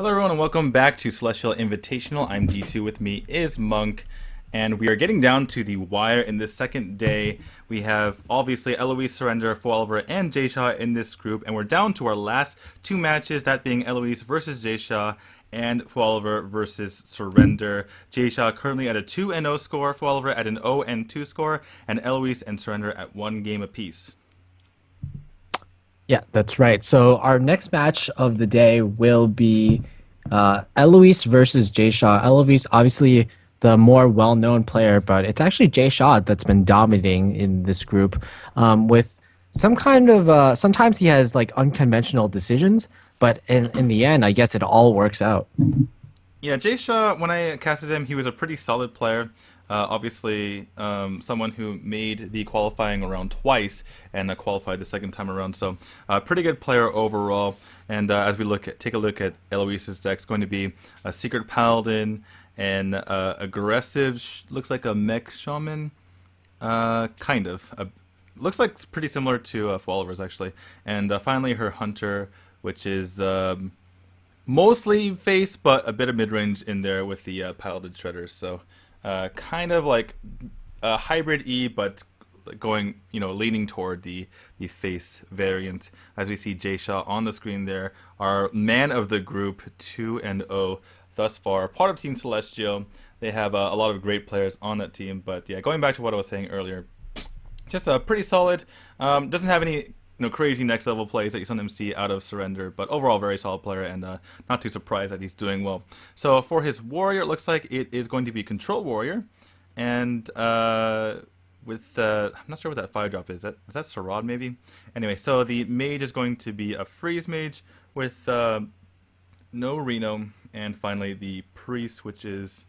Hello everyone and welcome back to Celestial Invitational. I'm D2, with me is Monk, and we are getting down to the wire in this second day. We have obviously Eloise, Surrender, Oliver, and Jiesha in this group, and we're down to our last two matches, that being Eloise versus Jiesha and Oliver versus Surrender. Jiesha currently at a 2-0 score, Oliver at an 0-2 score, and Eloise and Surrender at 1 game apiece. Yeah, that's right. So our next match of the day will be Eloise versus Jiesha. Eloise, obviously the more well-known player, but it's actually Jiesha that's been dominating in this group with some kind of sometimes he has like unconventional decisions, but in the end, I guess it all works out. Yeah, Jiesha, when I casted him, he was a pretty solid player. Obviously, someone who made the qualifying round twice and qualified the second time around. So, pretty good player overall. And as we take a look at Eloise's deck, it's going to be a Secret Paladin and aggressive. Looks like a Mech Shaman, kind of. Looks like it's pretty similar to Oliver's actually. And finally, her Hunter, which is mostly face, but a bit of mid-range in there with the Paladin Shredders. So. Kind of like a hybrid E, but going, leaning toward the face variant. As we see Jiesha on the screen there, our man of the group, 2-0 thus far. Part of Team Celestial. They have a lot of great players on that team. But yeah, going back to what I was saying earlier, just pretty solid. Doesn't have any crazy next level plays that you sometimes see out of Surrender, but overall very solid player, and not too surprised that he's doing well. So for his warrior, it looks like it is going to be Control Warrior, and with I'm not sure what that 5-drop is. Is that Sarad maybe? Anyway, so the mage is going to be a freeze mage with no Reno, and finally the priest, which is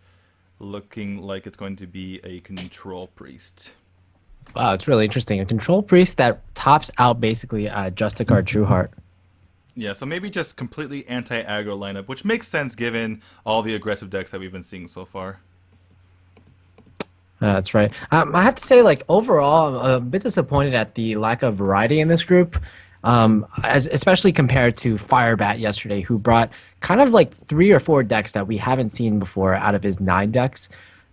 looking like it's going to be a control priest. Wow, it's really interesting. A control priest that tops out basically Justicar Trueheart. Yeah, so maybe just completely anti-aggro lineup, which makes sense given all the aggressive decks that we've been seeing so far. That's right. I have to say, like overall, I'm a bit disappointed at the lack of variety in this group, especially compared to Firebat yesterday, who brought kind of like 3 or 4 decks that we haven't seen before out of his 9 decks.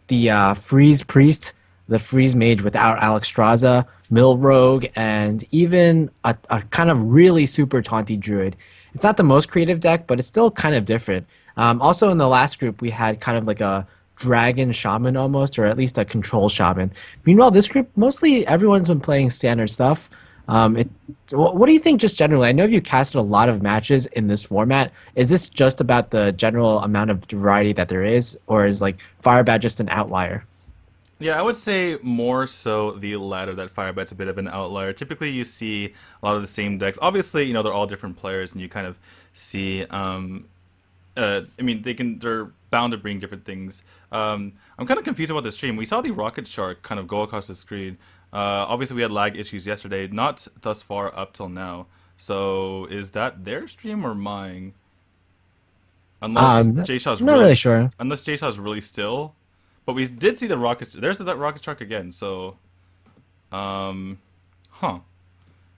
The Freeze Priest, the Freeze Mage without Alexstrasza, Mill Rogue, and even a kind of really super taunty Druid. It's not the most creative deck, but it's still kind of different. Also, in the last group, we had kind of like a Dragon Shaman almost, or at least a Control Shaman. Meanwhile, this group, mostly everyone's been playing standard stuff. What do you think just generally? I know you casted a lot of matches in this format. Is this just about the general amount of variety that there is, or is like Firebat just an outlier? Yeah, I would say more so the latter, that Firebat's a bit of an outlier. Typically, you see a lot of the same decks. Obviously, they're all different players, and you kind of see. I mean, they're bound to bring different things. I'm kind of confused about the stream. We saw the Rocket Shark kind of go across the screen. Obviously, we had lag issues yesterday, not thus far up till now. So, is that their stream or mine? Unless Jayshaw's Not really sure. unless Jayshaw's really still. But we did see the rocket. There's that rocket shark again. So, huh,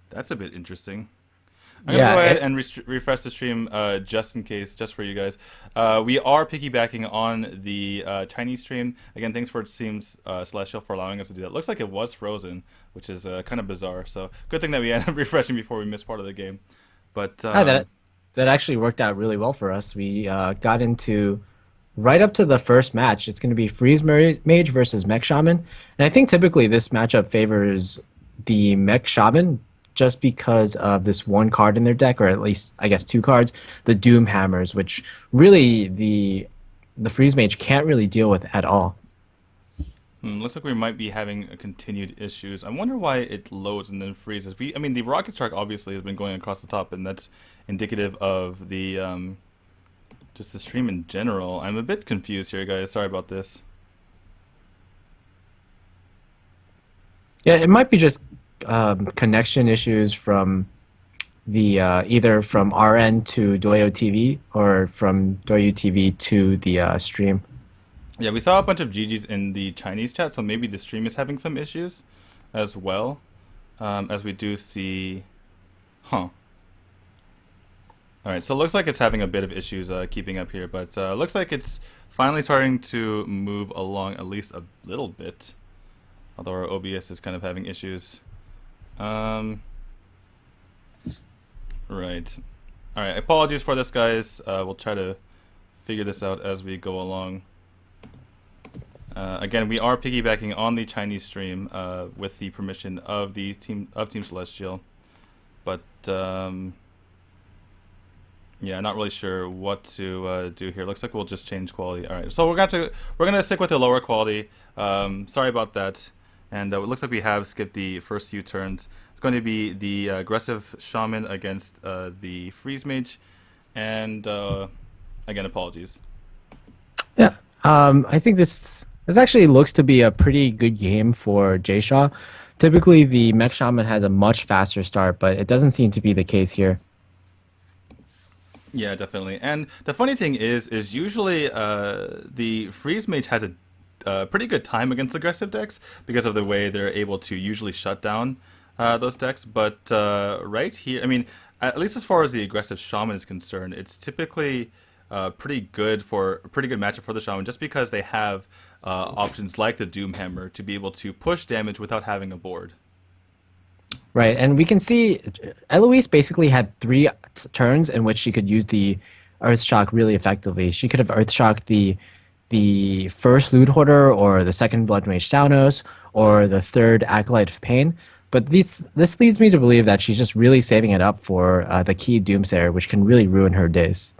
that's a bit interesting. I'm gonna Yeah, go ahead and refresh the stream just in case, just for you guys. We are piggybacking on the Chinese stream again. Thanks for Teams Celestial for allowing us to do that. Looks like it was frozen, which is kind of bizarre. So good thing that we ended up refreshing before we missed part of the game. But that actually worked out really well for us. We got into right up to the first match. It's going to be Freeze Mage versus Mech Shaman. And I think typically this matchup favors the Mech Shaman just because of this one card in their deck, or at least, I guess, 2 cards, the Doom Hammers, which really the Freeze Mage can't really deal with at all. Looks like we might be having continued issues. I wonder why it loads and then freezes. I mean, the rocket shark obviously has been going across the top, and that's indicative of the just the stream in general. I'm a bit confused here, guys. Sorry about this. Yeah, it might be just connection issues from the either from our end to Doyo TV or from Doyo TV to the stream. Yeah, we saw a bunch of GGs in the Chinese chat, so maybe the stream is having some issues as well. As we do see, huh? All right, so it looks like it's having a bit of issues keeping up here, but looks like it's finally starting to move along at least a little bit. Although our OBS is kind of having issues. Um, right. All right. Apologies for this, guys. We'll try to figure this out as we go along. Again, we are piggybacking on the Chinese stream with the permission of the Team Celestial, but yeah, not really sure what to do here. Looks like we'll just change quality. All right, so we're gonna stick with the lower quality. Sorry about that. And it looks like we have skipped the first few turns. It's going to be the aggressive shaman against the freeze mage, and again, apologies. Yeah, I think this actually looks to be a pretty good game for Jiesha. Typically, the mech shaman has a much faster start, but it doesn't seem to be the case here. Yeah, definitely. And the funny thing is usually the freeze mage has a pretty good time against aggressive decks because of the way they're able to usually shut down those decks. But right here, I mean, at least as far as the aggressive shaman is concerned, it's typically pretty good matchup for the shaman just because they have options like the Doomhammer to be able to push damage without having a board. Right, and we can see Eloise basically had three turns in which she could use the Earth Shock really effectively. She could have Earth Shocked the first Loot Hoarder, or the second Blood Mage Thanos, or the third Acolyte of Pain. But this leads me to believe that she's just really saving it up for the key Doomsayer, which can really ruin her days.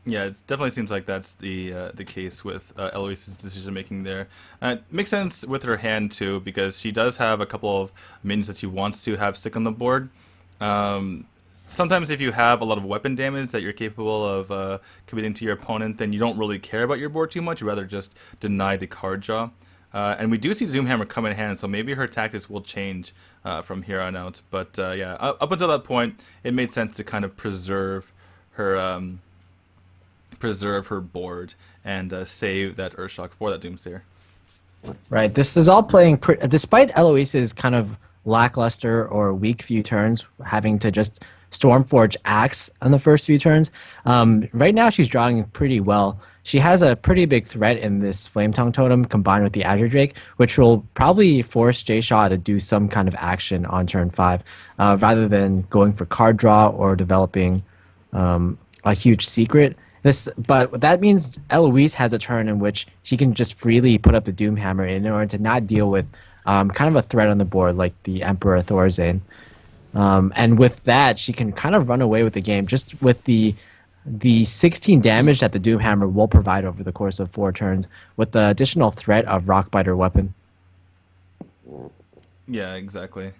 Yeah, it definitely seems like that's the case with Eloise's decision making there. It makes sense with her hand too, because she does have a couple of minions that she wants to have stick on the board. Sometimes if you have a lot of weapon damage that you're capable of committing to your opponent, then you don't really care about your board too much. You rather just deny the card draw. And we do see the Doomhammer come in hand, so maybe her tactics will change from here on out. But yeah, up until that point, it made sense to kind of preserve her board and save that Earthshock for that Doomsayer. Right. This is all playing despite Eloise's kind of lackluster or weak few turns, having to just Stormforge Axe on the first few turns. Right now, she's drawing pretty well. She has a pretty big threat in this Flame Tongue Totem combined with the Azure Drake, which will probably force Jiesha to do some kind of action on turn 5, rather than going for card draw or developing a huge secret. But that means Eloise has a turn in which she can just freely put up the Doomhammer in order to not deal with kind of a threat on the board like the Emperor Thorazane. And with that, she can kind of run away with the game just with the 16 damage that the Doomhammer will provide over the course of 4 turns with the additional threat of Rockbiter weapon. Yeah, exactly.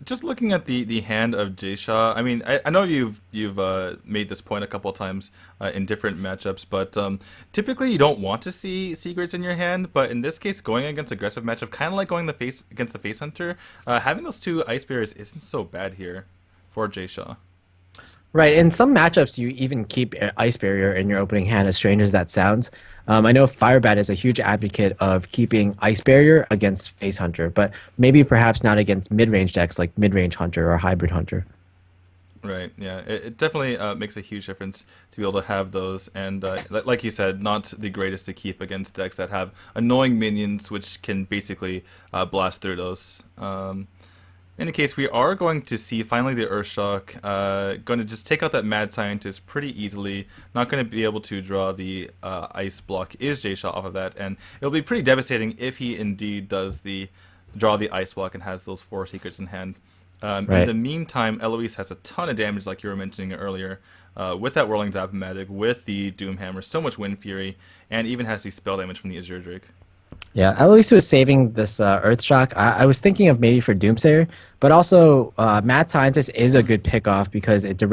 Just looking at the hand of Jiesha, I mean, I know you've made this point a couple of times in different matchups, but typically you don't want to see secrets in your hand. But in this case, going against aggressive matchup, kind of like going against the face hunter, having those 2 ice barriers isn't so bad here for Jiesha. Right, in some matchups, you even keep Ice Barrier in your opening hand, as strange as that sounds. I know Firebat is a huge advocate of keeping Ice Barrier against Face Hunter, but maybe perhaps not against mid-range decks like Mid-Range Hunter or Hybrid Hunter. Right, yeah. It definitely makes a huge difference to be able to have those, and like you said, not the greatest to keep against decks that have annoying minions, which can basically blast through those. In any case, we are going to see finally the Earthshock going to just take out that Mad Scientist pretty easily. Not going to be able to draw the Ice Block is Jiesha off of that, and it'll be pretty devastating if he indeed does draw the Ice Block and has those 4 secrets in hand. Right. In the meantime, Eloise has a ton of damage, like you were mentioning earlier, with that Whirling Zap-O-Matic, with the Doomhammer, so much Wind Fury, and even has the spell damage from the Azure Drake. Yeah, Eloise was saving this Earthshock. I was thinking of maybe for Doomsayer, but also Mad Scientist is a good pickoff because it's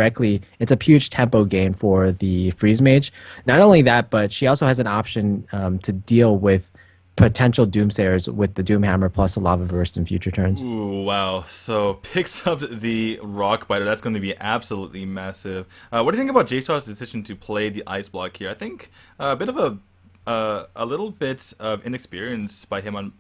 a huge tempo gain for the Freeze Mage. Not only that, but she also has an option to deal with potential Doomsayers with the Doomhammer plus the Lava Burst in future turns. Ooh, wow. So picks up the Rock Biter. That's going to be absolutely massive. What do you think about Jiesha's decision to play the Ice Block here? I think a bit of a a little bit of inexperience by him on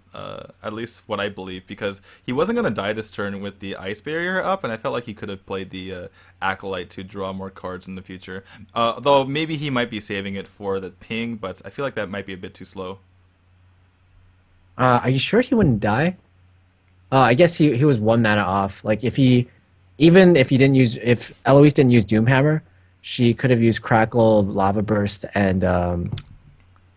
at least what I believe, because he wasn't going to die this turn with the ice barrier up, and I felt like he could have played the acolyte to draw more cards in the future. Though maybe he might be saving it for the ping, but I feel like that might be a bit too slow. Are you sure he wouldn't die? I guess he was one mana off. Like if he, even if he didn't use, if Eloise didn't use Doomhammer, she could have used Crackle, Lava Burst, and the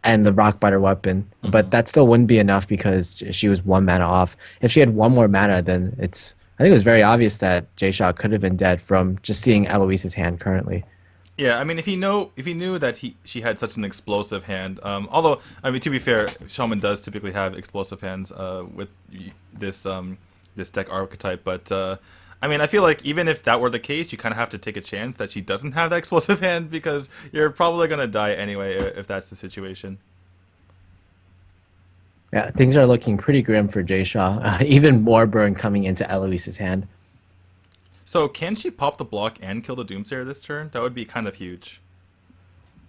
Rockbiter weapon. But that still wouldn't be enough because she was one mana off. If she had one more mana, then it's. I think it was very obvious that Jiesha could have been dead from just seeing Eloise's hand currently. Yeah, I mean, if he knew that she had such an explosive hand, although I mean to be fair, Shaman does typically have explosive hands with this this deck archetype, but I mean I feel like even if that were the case, you kind of have to take a chance that she doesn't have that explosive hand because you're probably gonna die anyway if that's the situation. Yeah, things are looking pretty grim for Jiesha. Even more burn coming into Eloise's hand. So can she pop the block and kill the Doomsayer this turn? That would be kind of huge.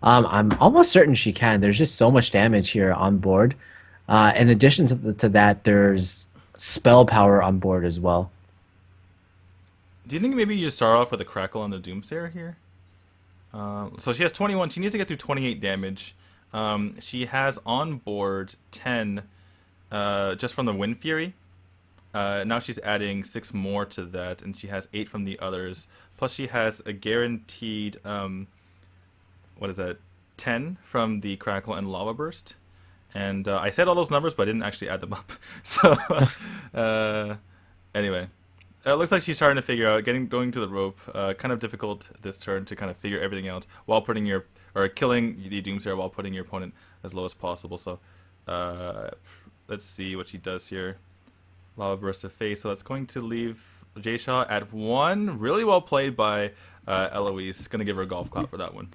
I'm almost certain she can. There's just so much damage here on board. In addition to that, there's spell power on board as well. Do you think maybe you just start off with a Crackle on the Doomsayer here? So she has 21. She needs to get through 28 damage. She has on board 10 just from the Wind Fury. Now she's adding 6 more to that, and she has 8 from the others. Plus she has a guaranteed, what is that, 10 from the Crackle and Lava Burst. And I said all those numbers, but I didn't actually add them up. So, anyway. It looks like she's starting to figure out, going to the rope. Kind of difficult this turn to kind of figure everything out while putting your, or killing the Doomsayer while putting your opponent as low as possible. So, let's see what she does here. Lava Burst to face, so that's going to leave Jiesha at 1. Really well played by Eloise. Gonna give her a golf clap for that one.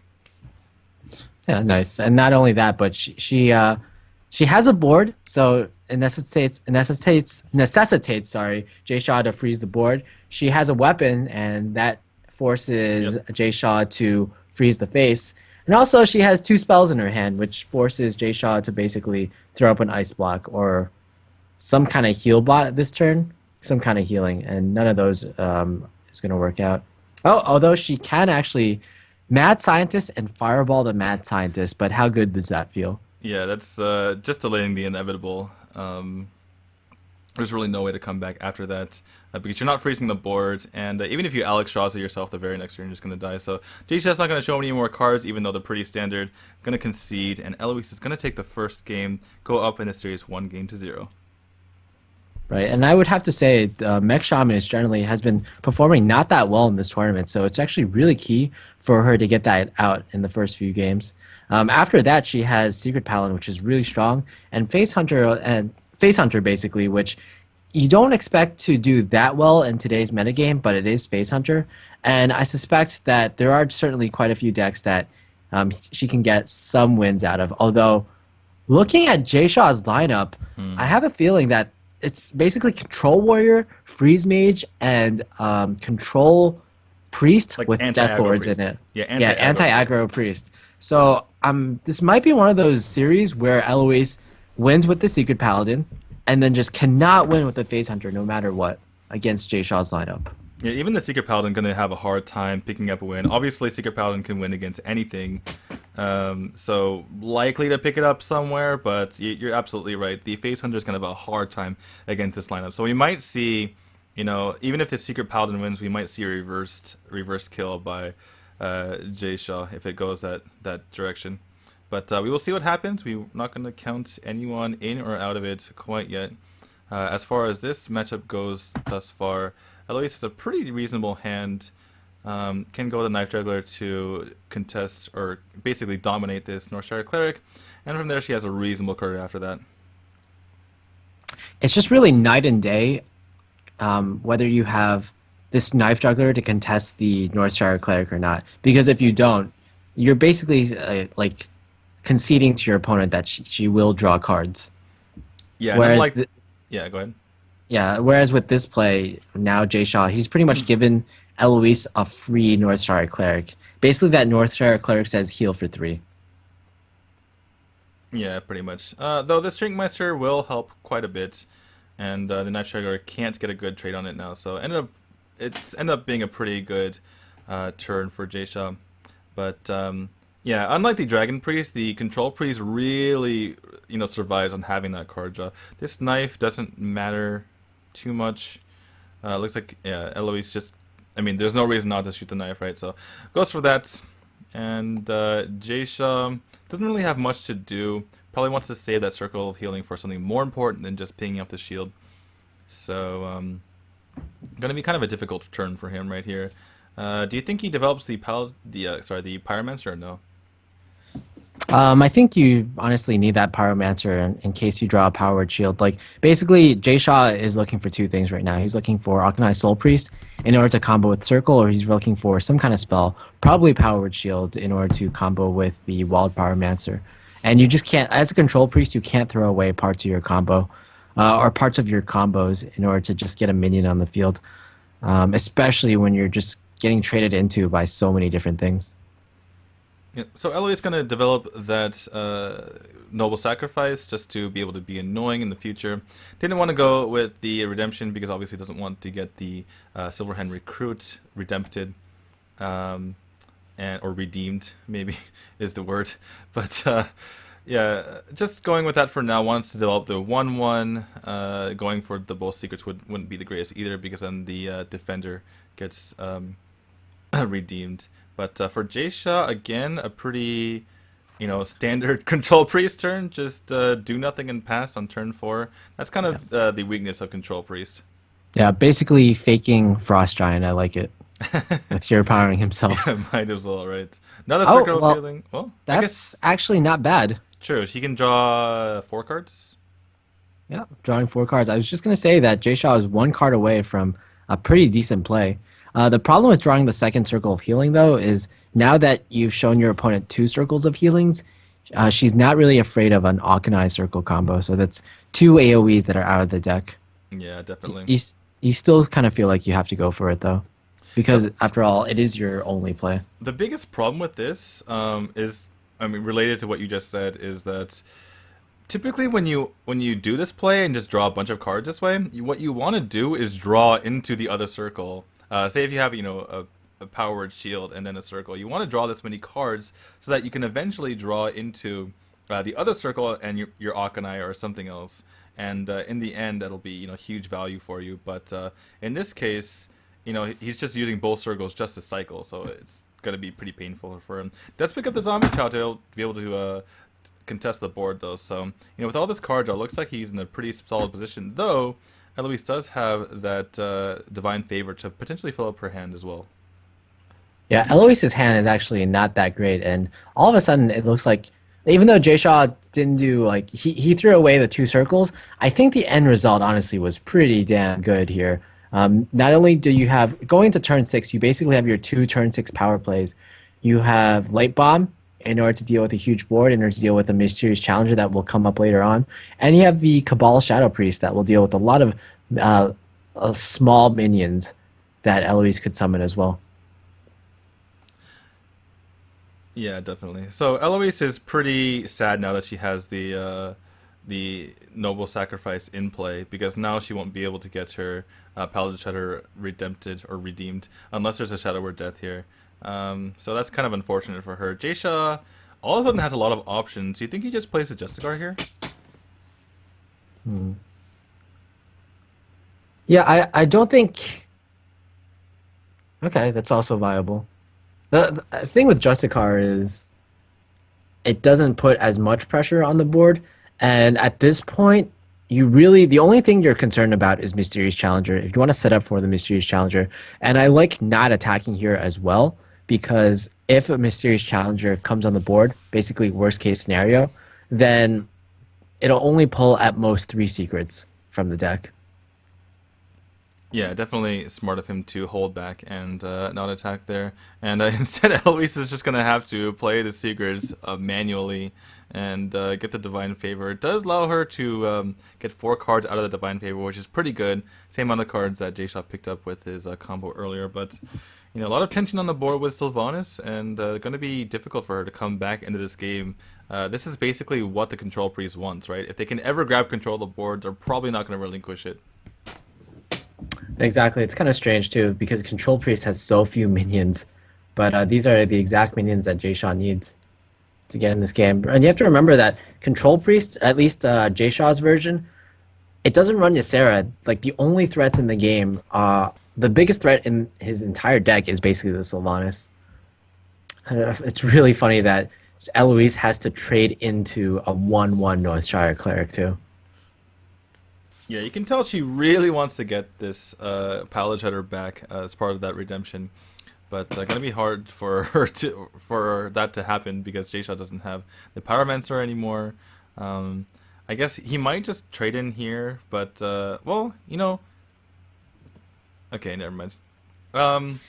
Yeah, nice. And not only that, but she has a board, so it necessitates sorry, Jiesha to freeze the board. She has a weapon, and that forces Jiesha to freeze the face. And also, she has 2 spells in her hand, which forces Jiesha to basically throw up an ice block or some kind of heal bot this turn, some kind of healing, and none of those is going to work out. Oh, although she can actually Mad Scientist and Fireball the Mad Scientist, but how good does that feel? Yeah, that's just delaying the inevitable. There's really no way to come back after that because you're not freezing the board, and even if you Alex Straza yourself the very next turn, you're just going to die. So Jiesha's not going to show any more cards, even though they're pretty standard. Going to concede, and Eloise is going to take the first game, go up in the series 1-0. Right, and I would have to say Mech Shaman is generally has been performing not that well in this tournament, so it's actually really key for her to get that out in the first few games. After that, she has Secret Paladin, which is really strong, and Face Hunter basically, which you don't expect to do that well in today's metagame, but it is Face Hunter, and I suspect that there are certainly quite a few decks that she can get some wins out of. Although, looking at Jiesha's lineup, I have a feeling that it's basically Control Warrior, Freeze Mage, and Control Priest Like with Death Lords priest. in it. Yeah, anti-aggro Priest. So this might be one of those series where Eloise wins with the Secret Paladin and then just cannot win with the Face Hunter no matter what against Jiesha's lineup. Yeah, even the Secret Paladin going to have a hard time picking up a win. Obviously, Secret Paladin can win against anything, so likely to pick it up somewhere, but you're absolutely right. The Face Hunter is going to have a hard time against this lineup. So we might see, even if the Secret Paladin wins, we might see a reverse kill by Jiesha if it goes that direction. But we will see what happens. We're not going to count anyone in or out of it quite yet. As far as this matchup goes thus far, Eloise has a pretty reasonable hand. Can go with a Knife Juggler to contest or basically dominate this Northshire Cleric. And from there, she has a reasonable card after that. It's just really night and day whether you have this Knife Juggler to contest the Northshire Cleric or not. Because if you don't, you're basically like conceding to your opponent that she will draw cards. Yeah, Whereas yeah, go ahead. Yeah, whereas with this play, now Jiesha, he's pretty much given Eloise a free Northshire Cleric. Basically, that Northshire Cleric says heal for 3. Yeah, pretty much. Though the Shrinkmeister will help quite a bit, and the Knife Juggler can't get a good trade on it now. So it's ended up being a pretty good turn for Jiesha. But yeah, unlike the Dragon Priest, the Control Priest really, survives on having that card draw. This knife doesn't matter too much. Looks like, yeah, Eloise just, I mean, there's no reason not to shoot the knife, right? So goes for that. And Jiesha doesn't really have much to do. Probably wants to save that Circle of Healing for something more important than just pinging off the shield. So, gonna be kind of a difficult turn for him right here. Do you think he develops the the Pyromancer or no? I think you honestly need that Pyromancer in case you draw a Powered Shield. Like, basically, Jayshaw is looking for two things right now. He's looking for Arcanized Soul Priest in order to combo with Circle, or he's looking for some kind of spell, probably Powered Shield, in order to combo with the Wild Pyromancer. And you just can't, as a Control Priest, you can't throw away parts of your combo, or parts of your combos in order to just get a minion on the field, especially when you're just getting traded into by so many different things. Yeah. So Eloise is gonna develop that noble sacrifice just to be able to be annoying in the future. Didn't want to go with the redemption because obviously doesn't want to get the Silverhand recruit redempted, and or redeemed maybe is the word. But yeah, just going with that for now. Wants to develop the 1/1. Going for the both secrets wouldn't be the greatest either because then the defender gets redeemed. But for Jiesha, again, a pretty, standard Control Priest turn. Just do nothing and pass on turn 4. That's kind of the weakness of Control Priest. Yeah, basically faking Frost Giant. I like it. With your powering himself. Might as well, right? Another Oh, circle of well, healing. Well, I that's guess actually not bad. true. She can draw 4 cards. Yeah, drawing 4 cards. I was just going to say that Jay Shaw is 1 card away from a pretty decent play. The problem with drawing the second circle of healing, though, is now that you've shown your opponent 2 circles of healings, she's not really afraid of an Alkanized circle combo. So that's 2 AoEs that are out of the deck. Yeah, definitely. You still kind of feel like you have to go for it, though. Because, after all, it is your only play. The biggest problem with this is, I mean, related to what you just said, is that typically when you do this play and just draw a bunch of cards this way, what you want to do is draw into the other circle. Say if you have a powered shield and then a circle, you want to draw this many cards so that you can eventually draw into the other circle and your Akanai or something else. And in the end, that'll be huge value for you. But in this case, he's just using both circles just to cycle, so it's gonna be pretty painful for him. Does pick up the zombie chow to be able to contest the board though. So with all this card draw, it looks like he's in a pretty solid position. Though Eloise does have that divine favor to potentially fill up her hand as well. Yeah, Eloise's hand is actually not that great, and all of a sudden it looks like even though Jay Shaw didn't do like he threw away the 2 circles, I think the end result honestly was pretty damn good here. Not only do you have going into turn 6, you basically have your 2 turn 6 power plays. You have Light Bomb in order to deal with a huge board, in order to deal with a mysterious challenger that will come up later on, and you have the Cabal Shadow Priest that will deal with a lot of small minions that Eloise could summon as well. Yeah, definitely. So Eloise is pretty sad now that she has the noble sacrifice in play because now she won't be able to get her Paladin Shadow redempted or redeemed unless there's a Shadow Word Death here. So that's kind of unfortunate for her. Jiesha all of a sudden has a lot of options. Do you think he just plays the Justicar here? Yeah, I don't think. Okay, that's also viable. The thing with Justicar is it doesn't put as much pressure on the board, and at this point, the only thing you're concerned about is Mysterious Challenger. If you want to set up for the Mysterious Challenger, and I like not attacking here as well, because if a Mysterious Challenger comes on the board, basically worst case scenario, then it'll only pull at most 3 secrets from the deck. Yeah, definitely smart of him to hold back and not attack there. And instead, Eloise is just going to have to play the secrets manually and get the Divine Favor. It does allow her to get 4 cards out of the Divine Favor, which is pretty good. Same amount of cards that Jiesha picked up with his combo earlier. But, A lot of tension on the board with Sylvanas, and going to be difficult for her to come back into this game. This is basically what the Control Priest wants, right? If they can ever grab control of the board, they're probably not going to relinquish it. Exactly. It's kind of strange too because Control Priest has so few minions, but these are the exact minions that Jiesha needs to get in this game. And you have to remember that Control Priest, at least Jiesha's version, it doesn't run Ysera. Like the only threats in the game, the biggest threat in his entire deck is basically the Sylvanas. It's really funny that Eloise has to trade into a 1/1 Northshire cleric too. Yeah, you can tell she really wants to get this Pallage Header back as part of that redemption, but gonna be hard for her to for that to happen because Jiesha doesn't have the Pyromancer anymore. I guess he might just trade in here, but well, okay, never mind. Um,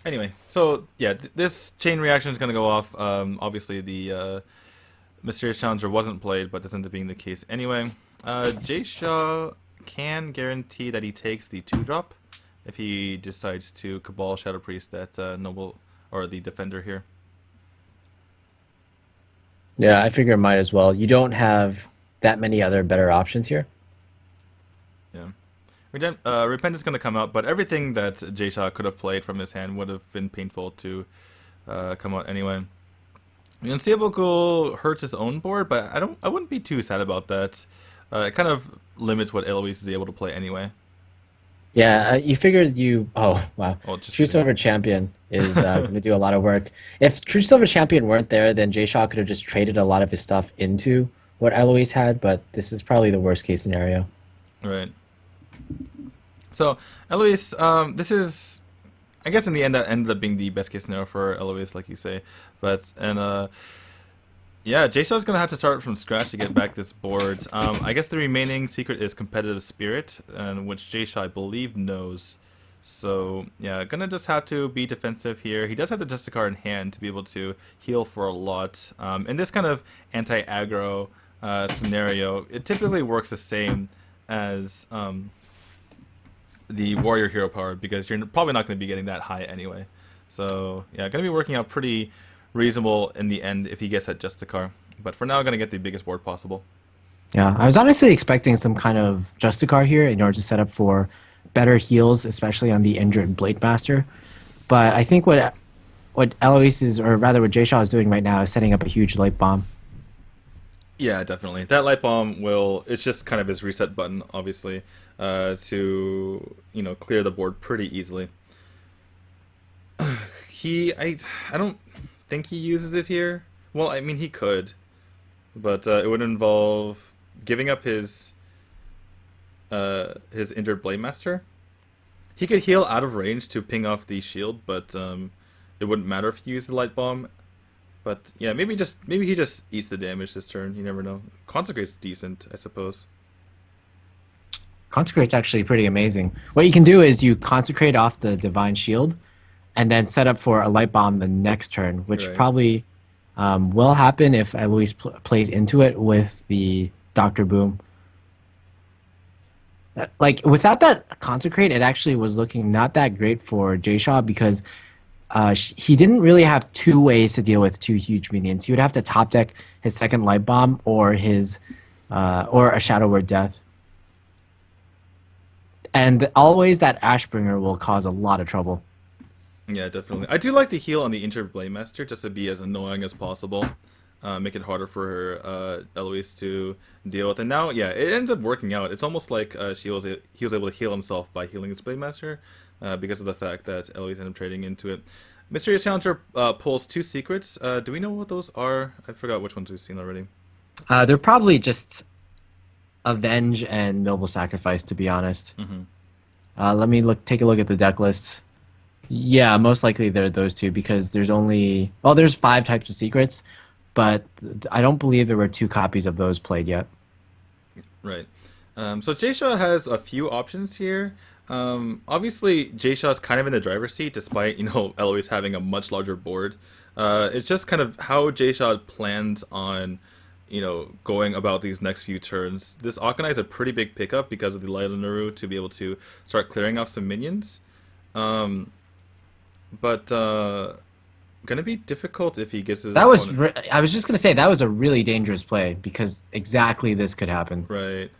anyway, so yeah, this chain reaction is gonna go off. Obviously the Mysterious Challenger wasn't played, but this ends up being the case anyway. Jiesha can guarantee that he takes the 2-drop if he decides to Cabal Shadow Priest that Noble or the Defender here. Yeah, I figure it might as well. You don't have that many other better options here. Yeah. Repentance going to come out, but everything that Jiesha could have played from his hand would have been painful to come out anyway. Unseeable Ghoul hurts his own board, but I wouldn't be too sad about that. It kind of limits what Eloise is able to play anyway. Yeah, you figured you. Oh, wow. Well, just True kidding. Silver Champion is going to do a lot of work. If True Silver Champion weren't there, then Jiesha could have just traded a lot of his stuff into what Eloise had, but this is probably the worst case scenario. Right. So Eloise, this is, I guess in the end that ended up being the best case scenario for Eloise, like you say. Yeah, Jaysha's gonna have to start from scratch to get back this board. I guess the remaining secret is Competitive Spirit, and which Jiesha I believe knows. So yeah, gonna just have to be defensive here. He does have the Justicar in hand to be able to heal for a lot. In this kind of anti-aggro scenario, it typically works the same as the Warrior Hero power because you're probably not going to be getting that high anyway. So yeah, going to be working out pretty reasonable in the end if he gets that Justicar. But for now, going to get the biggest board possible. Yeah, I was honestly expecting some kind of Justicar here in order to set up for better heals, especially on the injured Blade Master. But I think what Eloise is, or rather what Jiesha is doing right now, is setting up a huge light bomb. Yeah, definitely. That light bomb will. It's just kind of his reset button, obviously, to clear the board pretty easily. I don't think he uses it here. Well, I mean he could, but it would involve giving up his injured Blade Master. He could heal out of range to ping off the shield, but it wouldn't matter if he used the light bomb. But yeah, maybe he just eats the damage this turn. You never know. Consecrate's decent, I suppose. Consecrate's actually pretty amazing. What you can do is you consecrate off the Divine Shield, and then set up for a light bomb the next turn, which Right. probably will happen if Eloise plays into it with the Doctor Boom. Like without that consecrate, it actually was looking not that great for Jiesha because he didn't really have two ways to deal with two huge minions. He would have to top deck his second light bomb or his or a Shadow Word Death, and always that Ashbringer will cause a lot of trouble. Yeah, definitely. I do like the heal on the injured Blade Master just to be as annoying as possible. Make it harder for Eloise to deal with. And now, yeah, it ends up working out. It's almost like he was able to heal himself by healing his Blade Master because of the fact that Eloise ended up trading into it. Mysterious Challenger pulls two secrets. Do we know what those are? I forgot which ones we've seen already. They're probably just Avenge and Noble Sacrifice, to be honest. Let me take a look at the deck lists. Yeah, most likely they're those two because there's 5 types of secrets, but I don't believe there were 2 copies of those played yet. Right. So Jiesha has a few options here. Obviously, Jiesha is kind of in the driver's seat, despite Eloise having a much larger board. It's just kind of how Jiesha plans on going about these next few turns. This Akanai is a pretty big pickup because of the Light of Naru to be able to start clearing off some minions. Um, but gonna be difficult if he gets his That was opponent re I was just gonna say that was a really dangerous play because exactly this could happen. right.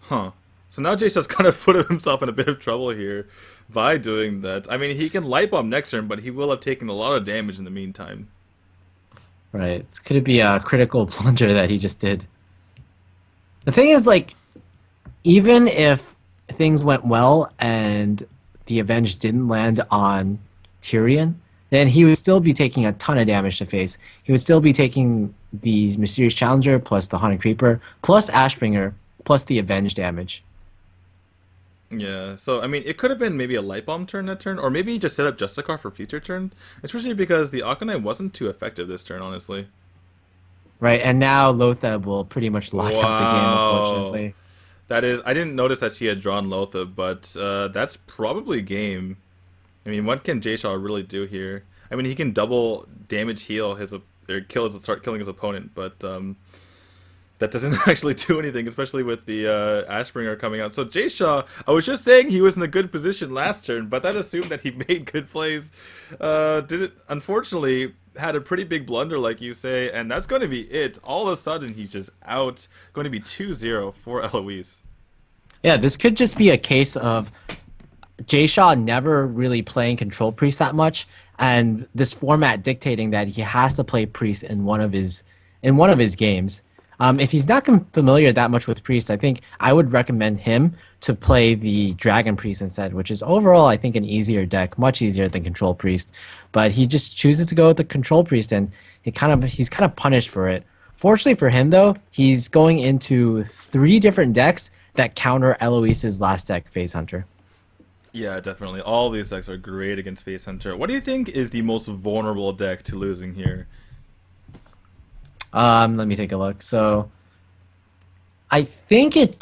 Huh. So now Jace's kind of put himself in a bit of trouble here by doing that. I mean, he can light bomb next turn, but he will have taken a lot of damage in the meantime. Right. Could it be a critical plunger that he just did? The thing is, like, even if things went well and the Avenge didn't land on Tyrion, then he would still be taking a ton of damage to face. He would still be taking the Mysterious Challenger plus the Haunted Creeper plus Ashbringer plus the Avenge damage. Yeah, so I mean, it could have been maybe a light bomb turn that turn, or maybe he just set up Justicar for future turn, especially because the Akanai wasn't too effective this turn, honestly. Right, and now Lothab will pretty much lock out the game, Wow. unfortunately. That is, I didn't notice that she had drawn Lothab, but that's probably game. I mean, what can Jiesha really do here? I mean, he can double damage heal his or kill his start killing his opponent, but that doesn't actually do anything, especially with the Ashbringer coming out. So Jiesha, I was just saying he was in a good position last turn, but that assumed that he made good plays. Did it? Unfortunately, had a pretty big blunder, like you say, and that's going to be it. All of a sudden, he's just out. Going to be 2-0 for Eloise. Yeah, this could just be a case of Jiesha never really playing Control Priest that much, and this format dictating that he has to play Priest in one of his games. If he's not familiar that much with Priest, I think I would recommend him to play the Dragon Priest instead, which is overall I think an easier deck, much easier than Control Priest. But he just chooses to go with the Control Priest, and he's kind of punished for it. Fortunately for him, though, he's going into three different decks that counter Eloise's last deck, Phase Hunter. Yeah, definitely. All these decks are great against Face Hunter. What do you think is the most vulnerable deck to losing here? Let me take a look. So I think it's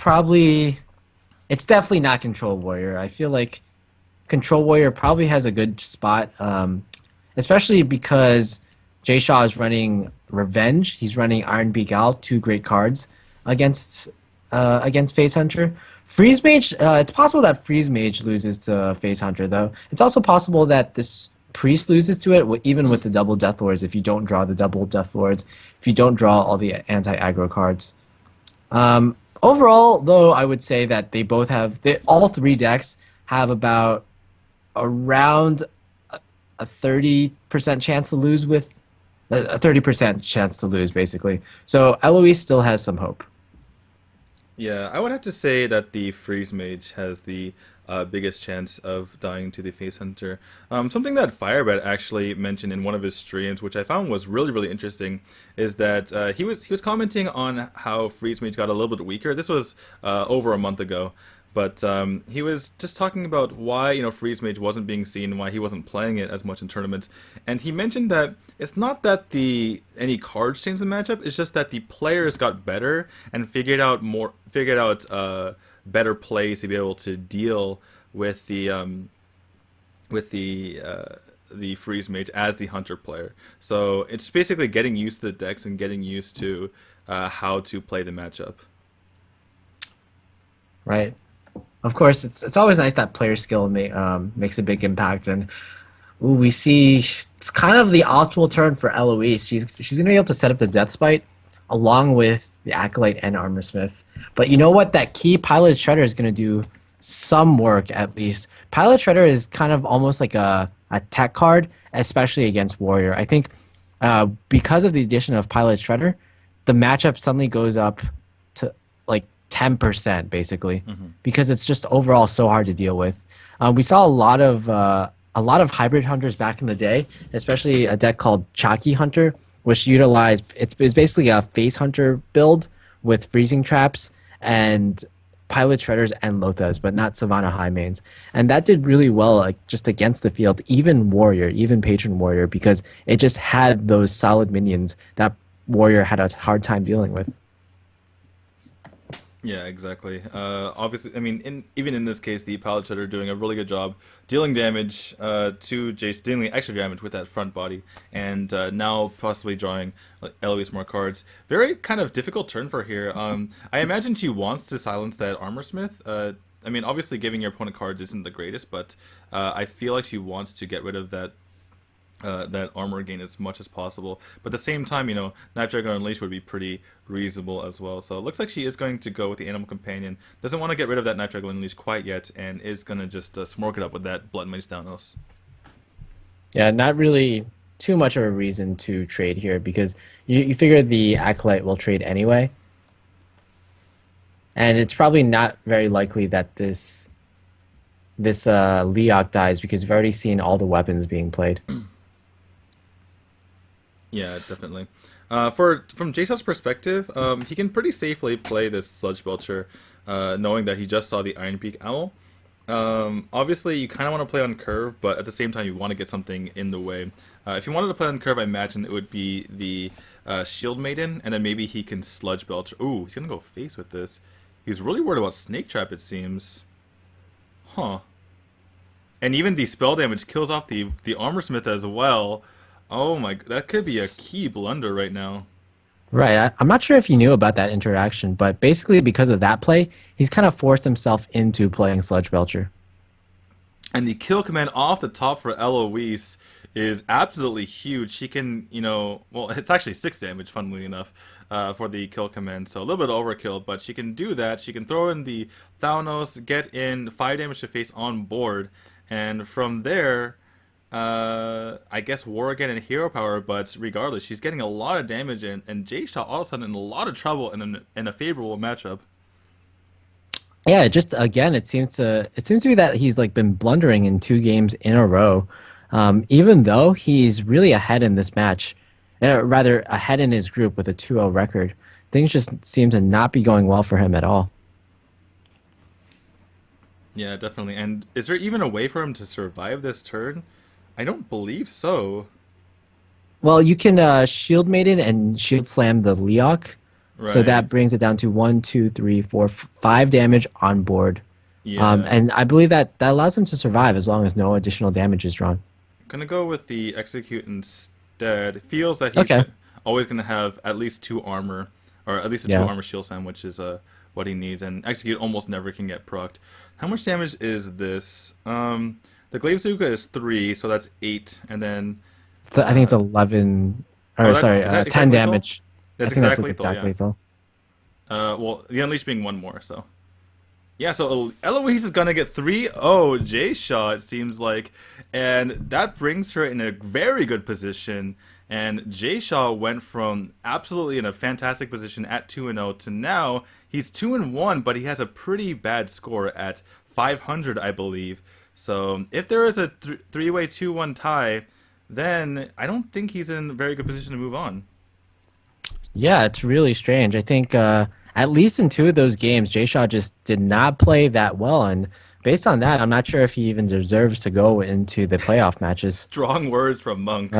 definitely not Control Warrior. I feel like Control Warrior probably has a good spot, especially because Jay Shaw is running Revenge. He's running Iron Begal, two great cards against against Face Hunter. Freeze Mage, it's possible that Freeze Mage loses to Face Hunter, though. It's also possible that this Priest loses to it, even with the double Death Lords, if you don't draw the double Death Lords, if you don't draw all the anti-aggro cards. Overall, though, I would say that all three decks have about around a 30% chance to lose with a 30% chance to lose, basically. So Eloise still has some hope. Yeah, I would have to say that the Freeze Mage has the biggest chance of dying to the Face Hunter. Something that Firebat actually mentioned in one of his streams, which I found was really really interesting, is that he was commenting on how Freeze Mage got a little bit weaker. This was over a month ago, but he was just talking about why Freeze Mage wasn't being seen, why he wasn't playing it as much in tournaments, and he mentioned that it's not that the any cards changed the matchup. It's just that the players got better and figured out better plays to be able to deal with the freeze mage as the hunter player. So it's basically getting used to the decks and getting used to how to play the matchup. Right. Of course, it's always nice that player skill makes a big impact, and ooh, we see it's kind of the optimal turn for Eloise. She's gonna be able to set up the Death Spite along with the Acolyte and Armor Smith. But you know what? That key Pilot Shredder is gonna do some work at least. Pilot Shredder is kind of almost like a tech card, especially against Warrior. I think because of the addition of Pilot Shredder, the matchup suddenly goes up to like 10% basically, because it's just overall so hard to deal with. We saw a lot of hybrid hunters back in the day, especially a deck called Chalky Hunter, which utilized it's basically a face hunter build with freezing traps and pilot shredders and lothas, but not Savannah high mains. And that did really well, like just against the field, even warrior, even patron warrior, because it just had those solid minions that warrior had a hard time dealing with. Yeah, exactly. Obviously, I mean, even in this case, the Pilot Shredder doing a really good job dealing damage to Jace, dealing extra damage with that front body, and now possibly drawing like, Eloise more cards. Very kind of difficult turn for here. I imagine she wants to silence that Armor Smith. I mean, obviously, giving your opponent cards isn't the greatest, but I feel like she wants to get rid of that armor gain as much as possible. But at the same time, Night Dragon Unleashed would be pretty reasonable as well. So it looks like she is going to go with the Animal Companion. Doesn't want to get rid of that Night Dragon Unleashed quite yet, and is going to just smoke it up with that Blood Mage Thanos. Yeah, not really too much of a reason to trade here because you figure the Acolyte will trade anyway. And it's probably not very likely that this Leok dies because we've already seen all the weapons being played. Yeah, definitely. From Jiesha's perspective, he can pretty safely play this Sludge Belcher, knowing that he just saw the Iron Peak Owl. Obviously, you kind of want to play on curve, but at the same time, you want to get something in the way. If you wanted to play on curve, I imagine it would be the Shield Maiden, and then maybe he can Sludge Belcher. Ooh, he's gonna go face with this. He's really worried about Snake Trap, it seems. Huh. And even the spell damage kills off the Armor Smith as well. Oh my, that could be a key blunder right now. Right. I'm not sure if you knew about that interaction, but basically because of that play, he's kind of forced himself into playing Sludge Belcher. And the kill command off the top for Eloise is absolutely huge. She can, well, it's actually 6 damage, funnily enough, for the kill command. So a little bit overkill, but she can do that. She can throw in the Thanos, get in 5 damage to face on board. And from there, I guess War again and Hero Power, but regardless, she's getting a lot of damage in, and Jiesha all of a sudden in a lot of trouble in a favorable matchup. Yeah, just again, it seems to be that he's like been blundering in 2 games in a row, even though he's really ahead in this match, rather ahead in his group with a 2-0 record. Things just seem to not be going well for him at all. Yeah, definitely. And is there even a way for him to survive this turn? I don't believe so. Well, you can Shield Maiden and Shield Slam the Leok, so Right. that brings it down to 1, 2, 3, 4, 5 damage on board. Yeah. And I believe that allows him to survive as long as no additional damage is drawn. Gonna go with the Execute instead. It feels that he's Okay. always gonna have at least 2 armor, or at least a 2 Yeah. armor shield slam, which is what he needs. And Execute almost never can get procced. How much damage is this? The Glaive Bazooka is 3, so that's 8, and then So I think it's uh, 11, oh, or sorry, is that 10 exact lethal? damage. I That's think that's exactly lethal. exact Yeah. lethal. Well, the Unleash being 1 more, so. Yeah, so Eloise is gonna get 3-0 Jiesha, it seems like, and that brings her in a very good position. And Jiesha went from absolutely in a fantastic position at 2-0 to now he's 2-1, but he has a pretty bad score at 500, I believe. So if there is a three-way 2-1 tie, then I don't think he's in a very good position to move on. Yeah, it's really strange. I think at least in 2 of those games, Jay Shaw just did not play that well, and based on that, I'm not sure if he even deserves to go into the playoff matches. Strong words from Monk.